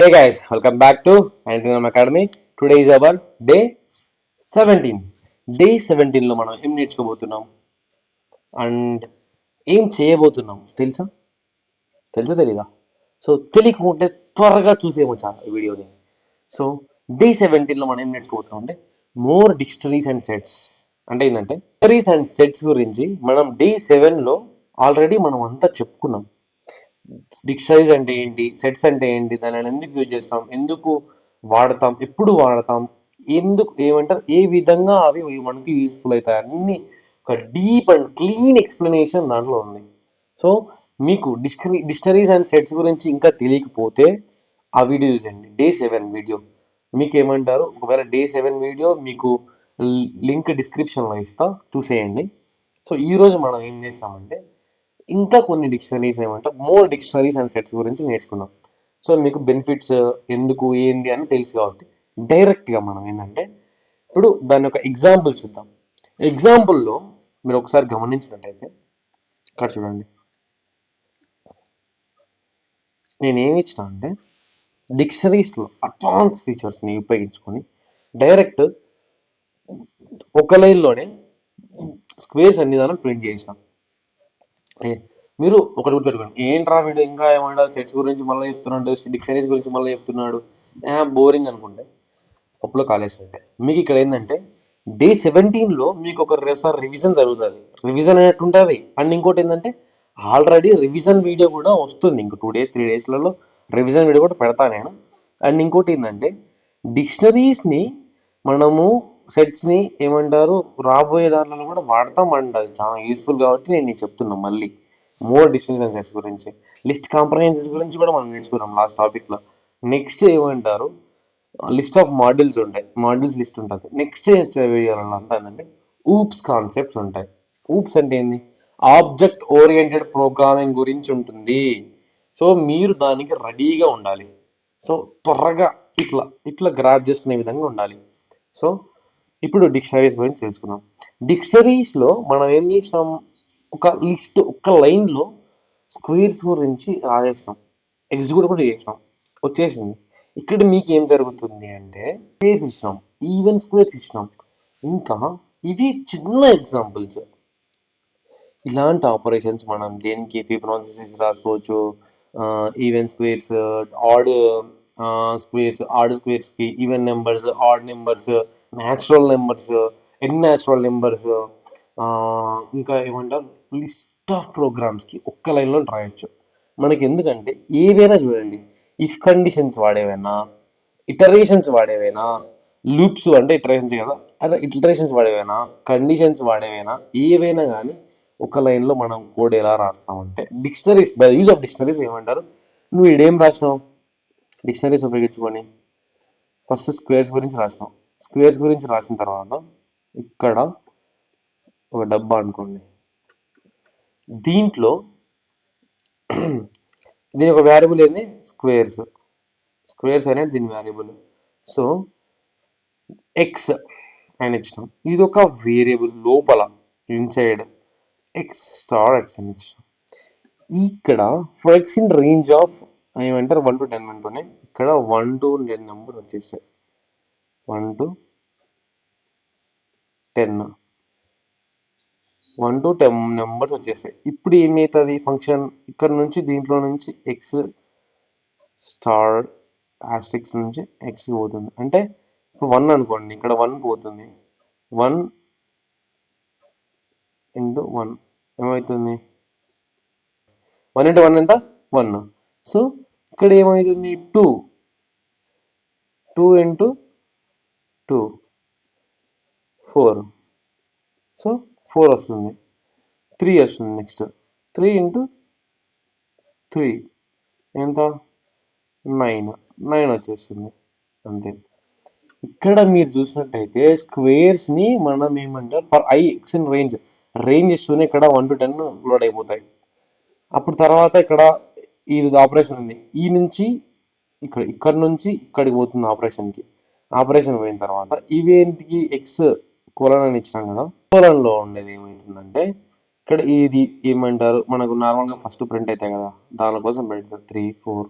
Hey guys, welcome back to Antinam Academy. Today is our day 17. Day 17 లో మనం ఏం నేర్చుకోబోతున్నాం and ఏం చేయబోతున్నాం తెలుసా? తెలుసా తెలీదా? సో తెలియకుంటే త్వరగా చూసేయవచ్చు ఆ వీడియోని. సో డే 17 లో మనం ఏం నేర్చుకోబోతున్నాం అంటే మోర్ డిక్షనరీస్ అండ్ సెట్స్. అంటే ఏంటంటే డిక్షనరీస్ అండ్ సెట్స్ గురించి మనం డే 7లో ఆల్రెడీ మనం అంతా చెప్పుకున్నాం. డిక్షనరీస్ అంటే ఏంటి, సెట్స్ అంటే ఏంటి, దానిని ఎందుకు యూజ్ చేస్తాం, ఎందుకు వాడతాం, ఎప్పుడు వాడతాం, ఎందుకు ఏమంటారు, ఏ విధంగా అవి మనకి యూస్ఫుల్ అవుతాయి, అన్ని ఒక డీప్ అండ్ క్లీన్ ఎక్స్ప్లెనేషన్ దాంట్లో ఉంది. సో మీకు డిక్షనరీస్ అండ్ సెట్స్ గురించి ఇంకా తెలియకపోతే ఆ వీడియో చూసండి, డే 7 వీడియో. మీకు ఏమంటారు, ఒకవేళ డే 7 వీడియో మీకు లింక్ డిస్క్రిప్షన్లో ఇస్తా, చూసేయండి. సో ఈరోజు మనం ఏం చేస్తామంటే ఇంకా కొన్ని డిక్షనరీస్ ఏమంటారు, మోర్ డిక్షనరీస్ అండ్ సెట్స్ గురించి నేర్చుకుందాం. సో మీకు బెనిఫిట్స్ ఎందుకు ఏంటి అని తెలుసు కాబట్టి డైరెక్ట్గా మనం ఏంటంటే ఇప్పుడు దాని ఒక ఎగ్జాంపుల్ చూద్దాం. ఎగ్జాంపుల్లో మీరు ఒకసారి గమనించినట్టయితే ఇక్కడ చూడండి, నేను ఏమి ఇచ్చిన అంటే డిక్షనరీస్లో అడ్వాన్స్ ఫీచర్స్ని ఉపయోగించుకొని డైరెక్ట్ ఒక లైన్లోనే స్క్వేర్స్ అన్ని దాన్ని ప్రింట్ చేసినాం. మీరు ఒకటి గుర్తుపెట్టుకోండి, ఏంట్రా వీడు ఇంకా ఏమంటారు సెట్స్ గురించి మళ్ళీ చెప్తున్నాడు, డిక్షనరీస్ గురించి మళ్ళీ చెప్తున్నాడు, బోరింగ్ అనుకుంటే అప్పుడు కాలేజ్ అంటే మీకు ఇక్కడ ఏంటంటే డే 17లో మీకు ఒకసారి రివిజన్ జరుగుతుంది. రివిజన్ అనేట్టు ఉంటుంది. అండ్ ఇంకోటి ఏంటంటే ఆల్రెడీ రివిజన్ వీడియో కూడా వస్తుంది, ఇంకో 2 days 3 daysలలో రివిజన్ వీడియో కూడా పెడతా నేను. అండ్ ఇంకోటి ఏంటంటే డిక్షనరీస్ని మనము సెట్స్ని ఏమంటారు రాబోయే దాంట్లో కూడా వాడతామండి, అది చాలా యూస్ఫుల్ కాబట్టి నేను నీకు చెప్తున్నాను. మళ్ళీ మోర్ డిక్షనరీస్ అండ్ సెట్స్ గురించి, లిస్ట్ కాంప్రహెన్సెస్ గురించి కూడా మనం నేర్చుకున్నాం లాస్ట్ టాపిక్లో. నెక్స్ట్ ఏమంటారు, లిస్ట్ ఆఫ్ మాడ్యూల్స్ ఉంటాయి, మాడ్యూల్స్ లిస్ట్ ఉంటుంది. నెక్స్ట్ వచ్చే వీడియోలలో అంతా ఏంటంటే ఊప్స్ కాన్సెప్ట్స్ ఉంటాయి. ఊప్స్ అంటే ఏంది, ఆబ్జెక్ట్ ఓరియంటెడ్ ప్రోగ్రామింగ్ గురించి ఉంటుంది. సో మీరు దానికి రెడీగా ఉండాలి. సో త్వరగా ఇట్లా ఇట్లా గ్రాప్ చేసుకునే విధంగా ఉండాలి. సో ఇప్పుడు డిక్షనరీస్ గురించి తెలుసుకుందాం. డిక్షనరీస్లో మనం ఏం చేసినాం, ఒక లిస్ట్ ఒక లైన్లో స్క్వేర్స్ గురించి రాసేసినాం, ఎగ్జిక్యూట్ కూడా చేసినాం, వచ్చేసింది. ఇక్కడ మీకు ఏం జరుగుతుంది అంటే స్క్వేర్స్ ఇచ్చినాం, ఈవెన్ స్క్వేర్స్ ఇచ్చినాం. ఇంకా ఇవి చిన్న ఎగ్జాంపుల్స్. ఇలాంటి ఆపరేషన్స్ మనం దేనికి ఫిబొనాచి రాసుకోవచ్చు, even squares, odd squares, odd స్క్వేర్స్కి even numbers, odd numbers, natural numbers, N natural numbers, ఇంకా ఏమంటారు లిస్ట్ ఆఫ్ ప్రోగ్రామ్స్కి ఒక్క లైన్లో రాయొచ్చు మనకి. ఎందుకంటే ఏవైనా చూడండి, ఇఫ్ కండిషన్స్ వాడేవైనా, ఇటరేషన్స్ వాడేవైనా, లూప్స్ అంటే ఇటరేషన్స్ కదా, అదే ఇటరేషన్స్ వాడేవైనా, కండిషన్స్ వాడేవైనా, ఏవైనా కానీ ఒక లైన్లో మనం కోడ్ ఎలా రాస్తామంటే dictionaries, by use of dictionaries ఏమంటారు, నువ్వు ఇడేం రాసినావు, డిక్షనరీస్ ఉపయోగించుకొని ఫస్ట్ స్క్వేర్స్ గురించి రాసినావు. స్క్వేర్స్ గురించి రాసిన తర్వాత ఇక్కడ ఒక డబ్బా అనుకోండి, దీంట్లో దీని ఒక వేరియబుల్ ఏంది, స్క్వేర్స్. స్క్వేర్స్ అనేది దీని వేరియబుల్. సో ఎక్స్ అని ఇచ్చినాం, ఇది ఒక వేరియబుల్ లోపల ఇన్సైడ్ ఎక్స్ స్టార్ ఎక్స్ అని ఇచ్చినాం. ఇక్కడ for X in range of ఏమంటారు 1 to 10 అనుకునే, ఇక్కడ 1 to 10 నెంబర్ వచ్చేసాయి, 1 to 10, 1 to 10 నెంబర్స్ వచ్చేసాయి. ఇప్పుడు ఏమవుతుంది ఫంక్షన్, ఇక్కడ నుంచి దీంట్లో నుంచి ఎక్స్ స్టార్ ఆస్ట్రిక్స్ నుంచి ఎక్స్ పోతుంది. అంటే ఇప్పుడు 1 అనుకోండి, ఇక్కడ 1 పోతుంది, 1 into 1 ఏమవుతుంది, 1 into 1 ఎంత 1. సో ఇక్కడ ఏమవుతుంది 2, 2 into 2 4. సో 4 వస్తుంది, 3 వస్తుంది. నెక్స్ట్ 3 into 3 ఎంత 9, 9 వచ్చేస్తుంది, అంతే. ఇక్కడ మీరు చూసినట్టయితే స్క్వేర్స్ని మనం ఏమంటారు for I X in range, range ఇస్తూనే ఇక్కడ 1 to 10 లోడ్ అయిపోతాయి. అప్పుడు తర్వాత ఇక్కడ ఇది ఆపరేషన్ ఉంది, ఈ నుంచి ఇక్కడ నుంచి ఇక్కడికి పోతుంది ఆపరేషన్కి. ఆపరేషన్ పోయిన తర్వాత ఇవేంటికి ఎక్స్ కోలన్ అని ఇచ్చినాం కదా, కోలన్లో ఉండేది ఏమవుతుందంటే ఇక్కడ ఇది ఏమంటారు మనకు నార్మల్గా ఫస్ట్ ప్రింట్ అవుతాయి కదా, దానికోసం పెడతారు 3 4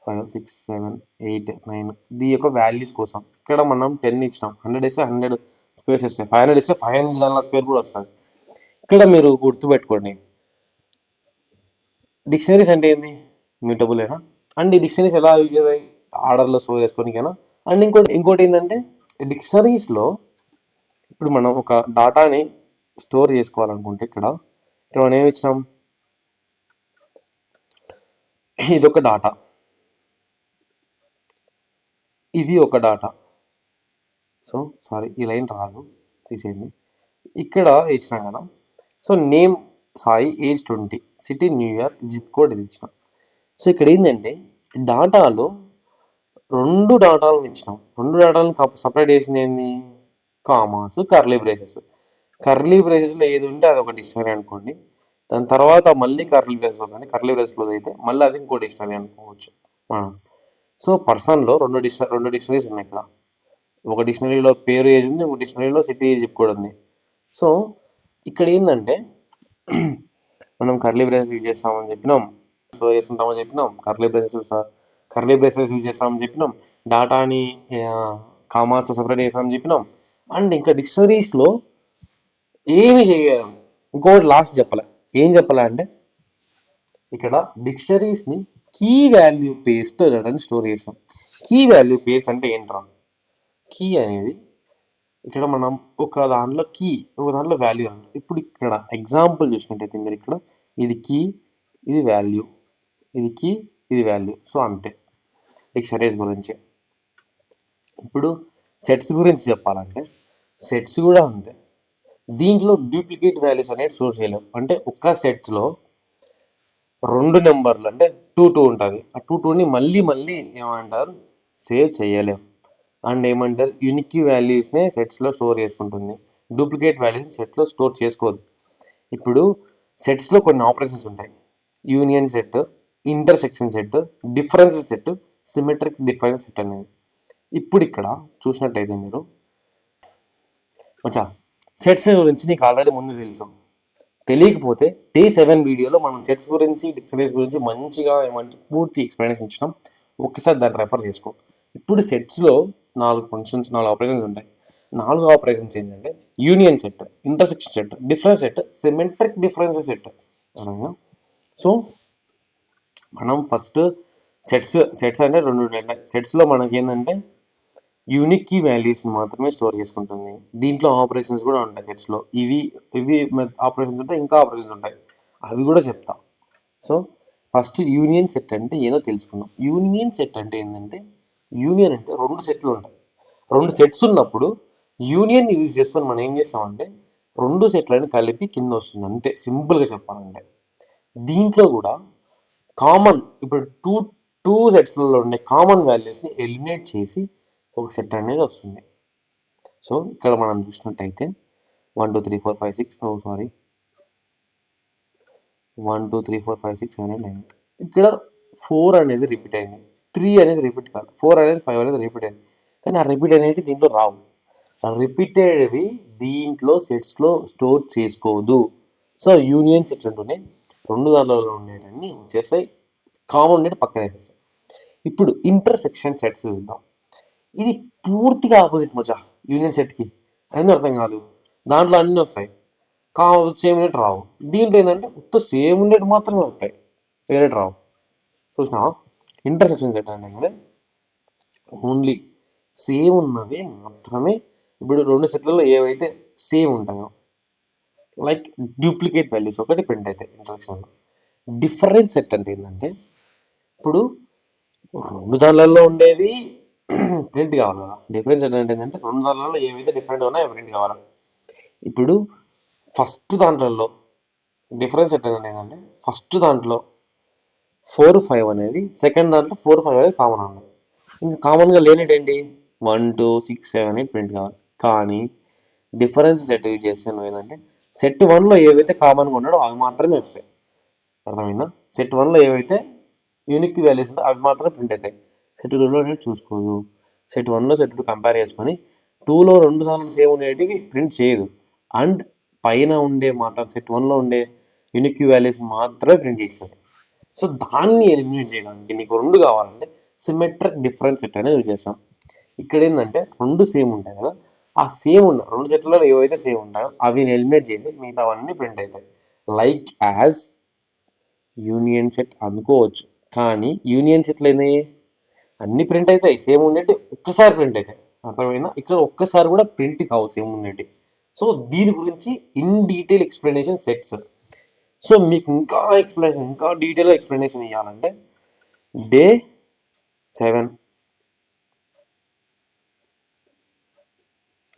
5 6 7 8 9 దీని యొక్క వాల్యూస్ కోసం ఇక్కడ మనం 10 ఇచ్చినాం. 100 ఇస్తే 100 స్క్వేర్స్ వస్తాయి, 500 ఇస్తే 500 స్క్వేర్ కూడా వస్తుంది. ఇక్కడ మీరు గుర్తుపెట్టుకోండి, డిక్షనరీస్ అంటే ఏంది, మ్యూటబులేనా. అండ్ ఈ డిక్షనరీస్ ఎలా యూజ్ అవుతాయి, ఆర్డర్లో స్టోర్ చేసుకోనికేనా. అండ్ ఇంకోటి ఏంటంటే డిక్షనరీస్లో ఇప్పుడు మనం ఒక డాటాని స్టోర్ చేసుకోవాలనుకుంటే ఇక్కడ మనం ఏమి ఇచ్చినాం, ఇదొక డాటా, ఇది ఒక డాటా. సో సారీ, ఈ లైన్ రాదు, తీసేయండి. ఇక్కడ ఇచ్చినాం కదా. So name Sai, age 20, city New York, zip code ఇది ఇచ్చినాం. సో ఇక్కడ ఏంటంటే డాటాలో రెండు డాటాలను ఇచ్చినాం. రెండు డాటాలను సపరేట్ చేసింది ఏంది, కామాస్, కర్లీ బ్రేసెస్. కర్లీ బ్రేసెస్లో ఏది ఉంటే అది ఒక డిక్షనరీ అనుకోండి. దాని తర్వాత మళ్ళీ కర్లీ బ్రేసెస్ ఉంది, కర్లీ బ్రేసెస్ క్లోజ్ అయితే మళ్ళీ అది ఇంకో డిక్షనరీ అనుకోవచ్చు మనం. సో పర్సన్లో రెండు డిక్షనరీస్ ఉన్నాయి ఇక్కడ. ఒక డిక్షనరీలో పేరు ఏజ్ ఉంది, ఒక డిక్షనరీలో సిటీ జిప్ కోడ్ ఉంది. సో ఇక్కడ ఏంటంటే మనం కర్లీ బ్రేసెస్ యూజ్ చేస్తామని చెప్పినాం, స్టోర్ చేసుకుంటామని చెప్పినాం, కర్లీ బ్రేసెస్ యూజ్ చేస్తామని చెప్పినాం, డాటాని కామాతో సపరేట్ చేస్తామని చెప్పినాం. అండ్ ఇంకా డిక్షనరీస్లో ఏమి చేయాలి, ఇంకోటి లాస్ట్ చెప్పలే. ఏం చెప్పలే అంటే ఇక్కడ డిక్షనరీస్ని కీ వాల్యూ పేర్స్తో డేటాని స్టోర్ చేస్తాం. కీ వాల్యూ పేర్స్ అంటే ఏంట్రా, కీ అనేది ఇక్కడ మనం ఒక దాంట్లో కీ, ఒక దాంట్లో వాల్యూ అంట. ఇప్పుడు ఇక్కడ ఎగ్జాంపుల్ చూసినట్టయితే మీరు ఇక్కడ ఇది కీ, ఇది వాల్యూ, ఇది కీ, ఇది వాల్యూ. సో అంతే డిక్షనరీస్ గురించి. ఇప్పుడు సెట్స్ గురించి చెప్పాలంటే సెట్స్ కూడా అంతే. దీంట్లో డూప్లికేట్ వాల్యూస్ అనేది స్టోర్ చేయలేము. అంటే ఒక్క సెట్లో రెండు నెంబర్లు అంటే 2 ఉంటుంది, ఆ 2ని మళ్ళీ ఏమంటారు, సేవ్ చేయలేము. అండ్ ఏమంటారు, యూనిక్ వాల్యూస్నే సెట్స్లో స్టోర్ చేసుకుంటుంది, డూప్లికేట్ వాల్యూస్ సెట్లో స్టోర్ చేసుకోదు. ఇప్పుడు సెట్స్లో కొన్ని ఆపరేషన్స్ ఉంటాయి, union set, intersection set, difference set, symmetric difference set అనేది. ఇప్పుడు ఇక్కడ చూసినట్టయితే మీరు మచ్చా సెట్స్ గురించి నీకు ఆల్రెడీ ముందు తెలుసు. తెలియకపోతే డే 7 వీడియోలో మనం సెట్స్ గురించి, డిక్షనరీస్ గురించి మంచిగా ఏమంటే పూర్తి ఎక్స్ప్లెనేషన్ ఇచ్చినాం. ఒక్కసారి దాన్ని రెఫర్ చేసుకో. ఇప్పుడు సెట్స్లో 4 ఫంక్షన్స్, 4 ఆపరేషన్స్ ఉంటాయి. 4 ఆపరేషన్స్ ఏంటంటే union set, intersection set, difference set, symmetric difference set. So మనం ఫస్ట్ సెట్స్ అంటే రెండు ఉంటాయి. సెట్స్లో మనకి ఏంటంటే యూనిక్ కీ వాల్యూస్ని మాత్రమే స్టోర్ చేసుకుంటుంది. దీంట్లో ఆపరేషన్స్ కూడా ఉంటాయి సెట్స్లో. ఇవి ఆపరేషన్స్ ఉంటాయి, ఇంకా ఆపరేషన్స్ ఉంటాయి, అవి కూడా చెప్తా. సో ఫస్ట్ యూనియన్ సెట్ అంటే ఏదో తెలుసుకుందాం. యూనియన్ సెట్ అంటే ఏంటంటే, యూనియన్ అంటే రెండు సెట్లు ఉంటాయి. రెండు సెట్స్ ఉన్నప్పుడు యూనియన్ యూజ్ చేసుకొని మనం ఏం చేస్తామంటే రెండు సెట్లను కలిపి కింద వస్తుంది, అంతే సింపుల్గా చెప్పాలంటే. దీంట్లో కూడా కామన్, ఇప్పుడు టూ సెట్స్లలో ఉండే కామన్ వాల్యూస్ని ఎలిమినేట్ చేసి ఒక సెట్ అనేది వస్తుంది. సో ఇక్కడ మనం చూసినట్టయితే 1 2 3 4 5 6 సారీ 1 2 3 4 5 6 7 8 9. ఇక్కడ 4 అనేది రిపీట్ అయింది, 3 అనేది రిపీట్ కాదు, 4 అనేది 5 అనేది రిపీట్ అయింది. కానీ ఆ రిపీట్ అనేది దీంట్లో రావు. రిపీటెడ్వి దీంట్లో సెట్స్లో స్టోర్ చేసుకోదు. సో యూనియన్ సెట్స్ అంటూనే రెండు దానిలో ఉండేటన్ని వచ్చేస్తాయి, కామన్ ఉండేది పక్కన వేసేస్తాయి. ఇప్పుడు ఇంటర్సెక్షన్ సెట్స్ చూద్దాం. ఇది పూర్తిగా ఆపోజిట్ మజా యూనియన్ సెట్కి. అన్నీ అర్థం కాదు, దాంట్లో అన్నీ వస్తాయి, సేమ్ ఉండేటి రావు. దీంట్లో ఏంటంటే ఉత్త సేమ్ ఉండేటి మాత్రమే వస్తాయి, వేరే రావు. చూసినా ఇంటర్సెక్షన్ సెట్ అంటే ఓన్లీ సేమ్ ఉన్నవి మాత్రమే. ఇప్పుడు రెండు సెట్లలో ఏవైతే సేమ్ ఉంటాయో, లైక్ డూప్లికేట్ వాల్యూస్ ఒకటి ప్రింట్ అవుతాయి ఇంటర్సెక్షన్లో. డిఫరెన్స్ సెట్ అంటే ఏంటంటే ఇప్పుడు రెండు దానిలలో ఉండేవి ప్రింట్ కావాలి కదా. డిఫరెన్స్ సెట్ అంటే ఏంటంటే రెండు దానిలలో ఏవైతే డిఫరెంట్ ఉన్నాయో ప్రింట్ కావాలి. ఇప్పుడు ఫస్ట్ దాంట్లో డిఫరెన్స్ సెట్ అంటే ఏంటంటే ఫస్ట్ దాంట్లో 4 5 అనేది, సెకండ్ దాంట్లో 4 5 అనేది కామన్ ఉన్నాయి. ఇంకా కామన్గా లేనిటి ఏంటి, 1 2 6 7 8 ప్రింట్ కావాలి. కానీ డిఫరెన్స్ సెట్ యూజ్ చేస్తే నువ్వు ఏంటంటే సెట్ 1లో ఏవైతే కామన్గా ఉన్నాడో అవి మాత్రమే వస్తాయి. అర్థమైందా? సెట్ 1లో ఏవైతే యూనిక్ వాల్యూస్ ఉంటే అవి మాత్రమే ప్రింట్ అవుతాయి. సెట్ 2లో చూసుకోదు. సెట్ 1లో సెట్ 2 కంపేర్ చేసుకొని 2లో రెండు సార్లు సేమ్ ఉండేటివి ప్రింట్ చేయదు. అండ్ పైన ఉండే మాత్రం సెట్ 1లో ఉండే యూనిక్ వాల్యూస్ మాత్రమే ప్రింట్ చేస్తుంది. సో దాన్ని ఎలిమినేట్ చేయడానికి నీకు రెండు కావాలంటే సిమెట్రిక్ డిఫరెన్స్ సెట్ అనేది యూజ్ చేస్తాం. ఇక్కడ ఏంటంటే రెండు సేమ్ ఉంటాయి కదా, ఆ సేమ్ ఉన్న రెండు సెట్లలో ఏవైతే సేమ్ ఉంటాయో అవి ఎలిమినేట్ చేసి మిగతావన్నీ ప్రింట్ అవుతాయి. లైక్ యాజ్ యూనియన్ సెట్ అనుకోవచ్చు, కానీ యూనియన్ సెట్లు అయినాయి అన్ని ప్రింట్ అవుతాయి, సేమ్ ఉండేటి ఒక్కసారి ప్రింట్ అవుతాయి. అర్థమైనా? ఇక్కడ ఒక్కసారి కూడా ప్రింట్ కావు సేమ్ ఉండేటి. సో దీని గురించి in detail explanation sets. So మీకు ఇంకా ఎక్స్ప్లెనేషన్, ఇంకా డీటెయిల్గా ఎక్స్ప్లెనేషన్ ఇవ్వాలంటే డే 7.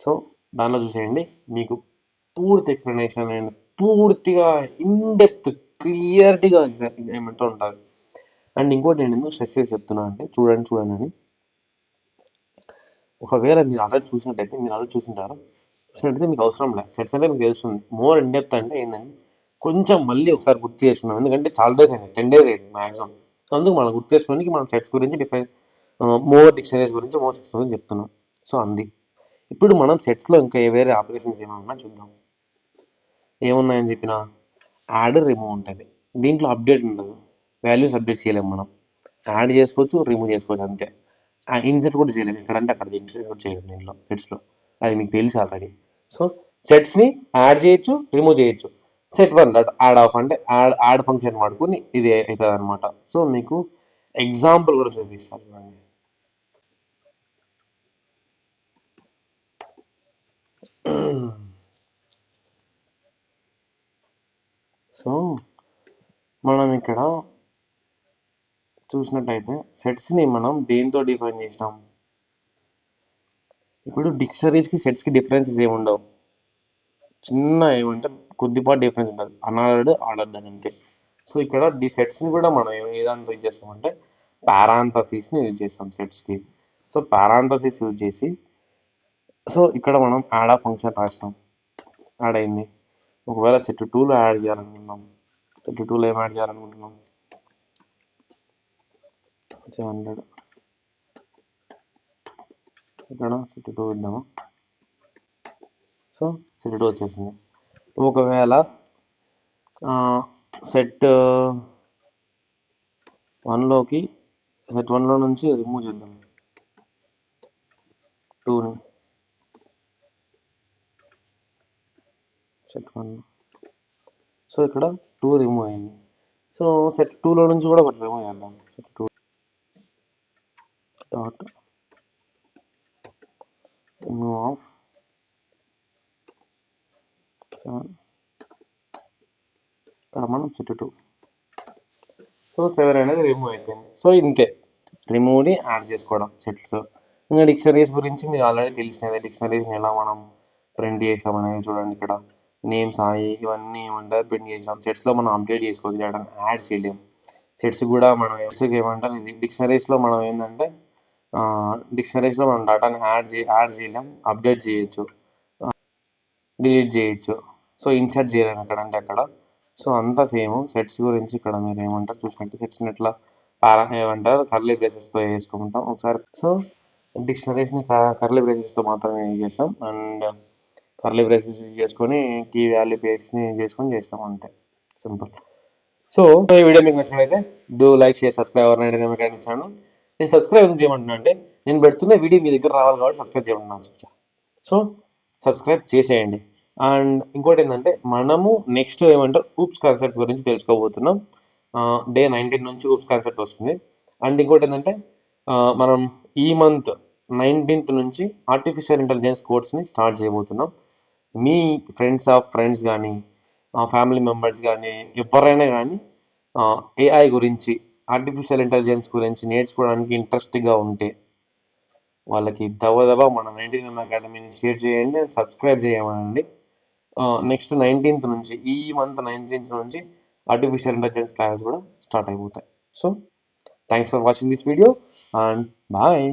సో దానిలో చూసేయండి, మీకు పూర్తి ఎక్స్ప్లెనేషన్ అండ్ పూర్తిగా ఇన్డెప్త్ క్లియరిటీగా ఏమంటూ ఉంటుంది. అండ్ ఇంకోటి నేను ఎందుకు స్ట్రెస్ చేసి చెప్తున్నా అంటే చూడండి అని, ఒకవేళ మీరు ఆల్రెడీ చూసినట్టయితే మీకు అవసరం లేదు సెట్స్ అంటే మీకు తెలుస్తుంది. మోర్ ఇన్ డెప్త్ అంటే ఏంటంటే కొంచెం మళ్ళీ ఒకసారి గుర్తు చేసుకున్నాం, ఎందుకంటే చాలా డేస్ అయింది, 10 days అయింది మ్యాక్సిమం. అందుకు మనం గుర్తు చేసుకోవడానికి మనం సెట్స్ గురించి డిఫరెంట్ మోర్ డిక్షనరీస్ గురించి మోర్ సెట్స్ గురించి చెప్తున్నాం. సో అంది. ఇప్పుడు మనం సెట్లో ఇంకా వేరే ఆపరేషన్స్ ఏమైనా చూద్దాం. ఏమున్నాయని చెప్పిన యాడ్ రిమూవ్ ఉంటుంది. దీంట్లో అప్డేట్ ఉండదు, వాల్యూస్ అప్డేట్ చేయలేము. మనం యాడ్ చేసుకోవచ్చు, రిమూవ్ చేసుకోవచ్చు అంతే. ఇన్సెట్ కూడా చేయలేము, ఎక్కడంటే అక్కడ ఇన్సెట్ కూడా చేయలేము దీంట్లో సెట్స్లో, అది మీకు తెలుసు ఆల్రెడీ. సో సెట్స్ని యాడ్ చేయొచ్చు, రిమూవ్ చేయొచ్చు. సెట్ 1 యాడ్ ఆఫ్ అంటే యాడ్ ఫంక్షన్ వాడుకుని ఇది అవుతుంది అనమాట. సో మీకు ఎగ్జాంపుల్ కూడా చూపిస్తాను చూడండి. సో మనం ఇక్కడ చూసినట్టయితే సెట్స్ని మనం దేంతో డిఫైన్ చేసినాం. ఇప్పుడు డిక్షనరీస్కి సెట్స్కి డిఫరెన్సెస్ ఏమి ఉండవు, చిన్న ఏమంటే కొద్దిపాటి డిఫరెన్స్ ఉంటుంది, అన్ఆర్డర్డ్ ఆర్డర్డ్ అని అంతే. సో ఇక్కడ డి సెట్స్ని కూడా మనం ఏ దాంతో యూజ్ చేస్తామంటే పారాంథసిస్ని యూజ్ చేస్తాం సెట్స్కి. సో పారాంథసిస్ యూజ్ చేసి, సో ఇక్కడ మనం యాడ్ ఆఫ్ ఫంక్షన్ రాసినాం, యాడ్ అయింది. ఒకవేళ సెట్ 2లో యాడ్ చేయాలనుకుంటున్నాం, సెట్ 2లో ఏం యాడ్ చేయాలనుకుంటున్నాం, 100 ఇక్కడ సెట్ 2 ఇద్దామా. సో సెట్ 2 వచ్చేసింది. ఒకవేళ సెట్ 1లోకి సెట్ 1లో నుంచి రిమూవ్ చేద్దాం 2ని, సెట్ 1. సో ఇక్కడ 2 రిమూవ్ అయింది. సో సెట్ 2లో నుంచి కూడా ఒకటి రిమూవ్ చేద్దాం, సెట్ 2 డాట్ రిమూవ్ ఆఫ్ 7. ఇక్కడ మనం సెట్ 2. సో 7 అనేది రిమూవ్ అయిపోయింది. సో ఇంతే, రిమూవ్ని యాడ్ చేసుకోవడం సెట్స్. ఇంకా డిక్షనరీస్ గురించి మీరు ఆల్రెడీ తెలిసినదే, డిక్షనరీస్ని ఎలా మనం ప్రింట్ చేసాం అనేది చూడండి. ఇక్కడ నేమ్స్ అవి ఇవన్నీ ఏమంటారు ప్రింట్ చేసాం. సెట్స్లో మనం అప్డేట్ చేసుకోవచ్చు, డేటా యాడ్ చేయలేము. సెట్స్ కూడా మనం ఎస్కి ఏమంటారు, డిక్షనరీస్లో మనం ఏంటంటే డిక్షనరీస్లో మనం డేటాని యాడ్ చేయలేం, అప్డేట్ చేయొచ్చు, డిలీట్ చేయొచ్చు. సో ఇన్సర్ట్ చేయలేము ఎక్కడంటే అక్కడ. సో అంతా సేమ్. సెట్స్ గురించి ఇక్కడ మీరు ఏమంటారు చూసినట్టు సెట్స్ని ఎట్లా ఏమంటారు కర్లీ బ్రేసెస్తో వేసుకుంటాం ఒకసారి. సో డిక్షనరీస్ని కర్లీ బ్రేసెస్తో మాత్రమే యూజ్ చేస్తాం, అండ్ కర్లీ బ్రేసెస్ యూజ్ చేసుకొని కీ వాల్యూ పేర్స్ని యూజ్ చేసుకొని చేస్తాం అంతే, సింపుల్. సో ఈ వీడియో మీకు నచ్చినట్లయితే డూ లైక్, షేర్, సబ్స్క్రైబ్ ఎవరినైనా మెకానిక్ ఛానల్. నేను సబ్స్క్రైబ్ ఎందుకు చేయమంటున్నా అంటే నేను పెడుతున్న వీడియో మీ దగ్గర రావాలి కాబట్టి సబ్స్క్రైబ్ చేయమంటున్నాను చెప్తా. సో సబ్స్క్రైబ్ చేసేయండి. అండ్ ఇంకోటి ఏంటంటే మనము నెక్స్ట్ ఏమంటారు ఊప్స్ కాన్సెప్ట్ గురించి తెలుసుకోబోతున్నాం. డే 19 నుంచి ఊప్స్ కాన్సెప్ట్ వస్తుంది. అండ్ ఇంకోటి ఏంటంటే మనం ఈ మంత్ 19th నుంచి ఆర్టిఫిషియల్ ఇంటెలిజెన్స్ కోర్స్ని స్టార్ట్ చేయబోతున్నాం. మీ ఫ్రెండ్స్ కానీ ఫ్యామిలీ మెంబర్స్ కానీ ఎవరైనా కానీ ఏఐ గురించి, ఆర్టిఫిషియల్ ఇంటెలిజెన్స్ గురించి నేర్చుకోవడానికి ఇంట్రెస్ట్గా ఉంటే వాళ్ళకి దబదబా మన 19M అకాడమీని షేర్ చేయండి, సబ్స్క్రైబ్ చేయమనండి. నెక్స్ట్ 19th నుంచి, ఈ మంత్ 19th నుంచి ఆర్టిఫిషియల్ ఇంటెలిజెన్స్ క్లాస్ కూడా స్టార్ట్ అయిపోతాయి. So thanks for watching this video and bye.